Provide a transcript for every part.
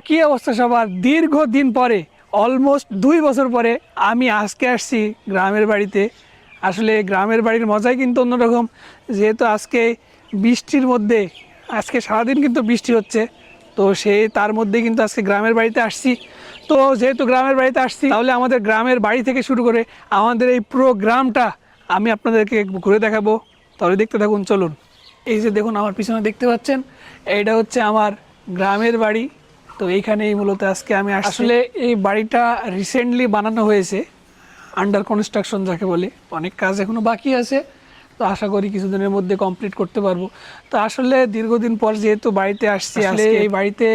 কি অবস্থা সবার? দীর্ঘদিন পরে, অলমোস্ট 2 বছর পরে আমি আজকে আসছি গ্রামের বাড়িতে। আসলে গ্রামের বাড়ির মজাই কিন্তু অন্যরকম। যেহেতু আজকে বৃষ্টির মধ্যে, আজকে সারাদিন কিন্তু বৃষ্টি হচ্ছে, তো তার মধ্যে কিন্তু আজকে গ্রামের বাড়িতে আসছি। তো যেহেতু গ্রামের বাড়িতে আসছি, তাহলে আমাদের গ্রামের বাড়ি থেকে শুরু করে আমাদের এই পুরো গ্রামটা আমি আপনাদেরকে ঘুরে দেখাবো। তাহলে দেখতে থাকুন, চলুন। এই যে দেখুন, আমার পিছনে দেখতে পাচ্ছেন, এইটা হচ্ছে আমার গ্রামের বাড়ি। তো এইখানেই মূলত আজকে আমি আসলে এই বাড়িটা রিসেন্টলি বানানো হয়েছে, আন্ডার কনস্ট্রাকশন যাকে বলে। অনেক কাজ এখনও বাকি আছে, তো আশা করি কিছুদিনের মধ্যে কমপ্লিট করতে পারবো। তো আসলে দীর্ঘদিন পর যেহেতু বাড়িতে আসছি, আসলে এই বাড়িতে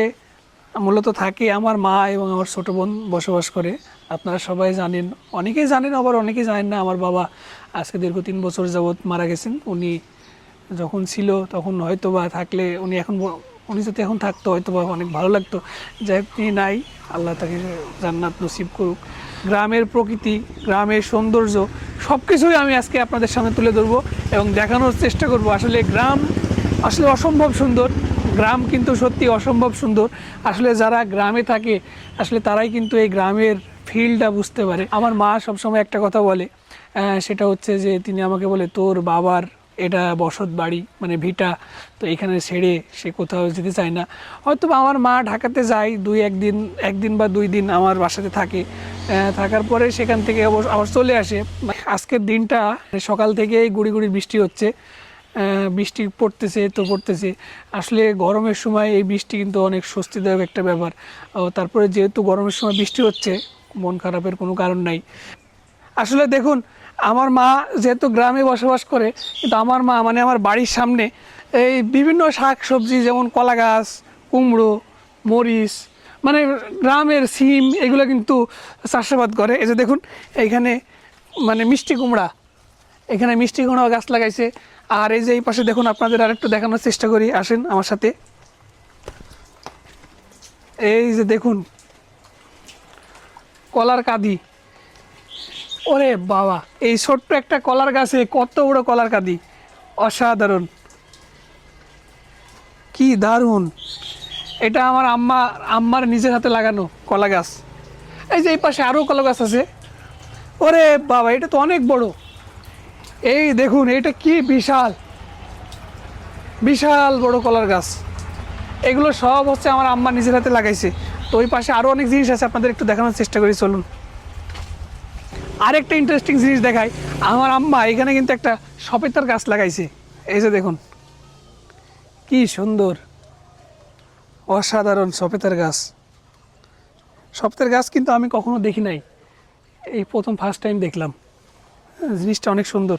মূলত থাকে আমার মা এবং আমার ছোট বোন বসবাস করে। আপনারা সবাই জানেন, অনেকেই জানেন আবার অনেকেই জানেন না, আমার বাবা আজকে দীর্ঘ 3 বছর যাবৎ মারা গেছেন। উনি যখন ছিল তখন হয়তো বা থাকলে উনি যদি এখন থাকতো হয়তো বা অনেক ভালো লাগতো। যাই হোক, তিনি নাই, আল্লাহ তাকে জান্নাত নসিব করুক। গ্রামের প্রকৃতি, গ্রামের সৌন্দর্য সব কিছুই আমি আজকে আপনাদের সামনে তুলে ধরবো এবং দেখানোর চেষ্টা করব। আসলে গ্রাম আসলে অসম্ভব সুন্দর। গ্রাম কিন্তু সত্যি অসম্ভব সুন্দর। আসলে যারা গ্রামে থাকে আসলে তারাই কিন্তু এই গ্রামের ফিলটা বুঝতে পারে। আমার মা সবসময় একটা কথা বলে, সেটা হচ্ছে যে তিনি আমাকে বলে, তোর বাবার এটা বসত বাড়ি, মানে ভিটা, তো এখানে ছেড়ে সে কোথাও যেতে চায় না। হয়তো আমার মা ঢাকাতে যায় একদিন বা 2 দিন আমার বাসাতে থাকে। থাকার পরে সেখান থেকে আবার চলে আসে। আজকের দিনটা সকাল থেকেই গুড়ি গুড়ি বৃষ্টি হচ্ছে, বৃষ্টি পড়তেছে। আসলে গরমের সময় এই বৃষ্টি কিন্তু অনেক স্বস্তিদায়ক একটা ব্যাপার। তারপরে যেহেতু গরমের সময় বৃষ্টি হচ্ছে, মন খারাপের কোনো কারণ নাই। আসলে দেখুন, আমার মা যেহেতু গ্রামে বসবাস করে, কিন্তু আমার মা মানে আমার বাড়ির সামনে এই বিভিন্ন শাক সবজি, যেমন কলা গাছ, কুমড়ো, মরিচ, মানে গ্রামের সিম, এগুলো কিন্তু চাষাবাদ করে। এই যে দেখুন, এইখানে মানে এখানে মিষ্টি কুমড়া গাছ লাগাইছে। আর এই যে এই পাশে দেখুন, আপনাদের আরেকটু দেখানোর চেষ্টা করি, আসেন আমার সাথে। এই যে দেখুন, কলার কাঁদি। ওরে বাবা, এই ছোট্ট একটা কলার গাছে কত বড় কলার কাঁদি! অসাধারণ, কি দারুণ! এটা আমার আম্মার নিজের হাতে লাগানো কলা গাছ। এই যে এই পাশে আরও কলা গাছ আছে। ওরে বাবা, এটা তো অনেক বড়! এই দেখুন, এটা কি বিশাল বিশাল বড় কলার গাছ! এগুলো সব হচ্ছে আমার আম্মা নিজের হাতে লাগাইছে। তো ওই পাশে আরও অনেক জিনিস আছে, আপনাদের একটু দেখানোর চেষ্টা করি, চলুন। আরেকটা ইন্টারেস্টিং জিনিস দেখাই, আমার আম্মা এখানে কিন্তু একটা সবেতার গাছ লাগাইছে। এই যে দেখুন, কি সুন্দর, অসাধারণ সবেতার গাছ। সবেতার গাছ কিন্তু আমি কখনো দেখি নাই, এই প্রথম ফার্স্ট টাইম দেখলাম। জিনিসটা অনেক সুন্দর।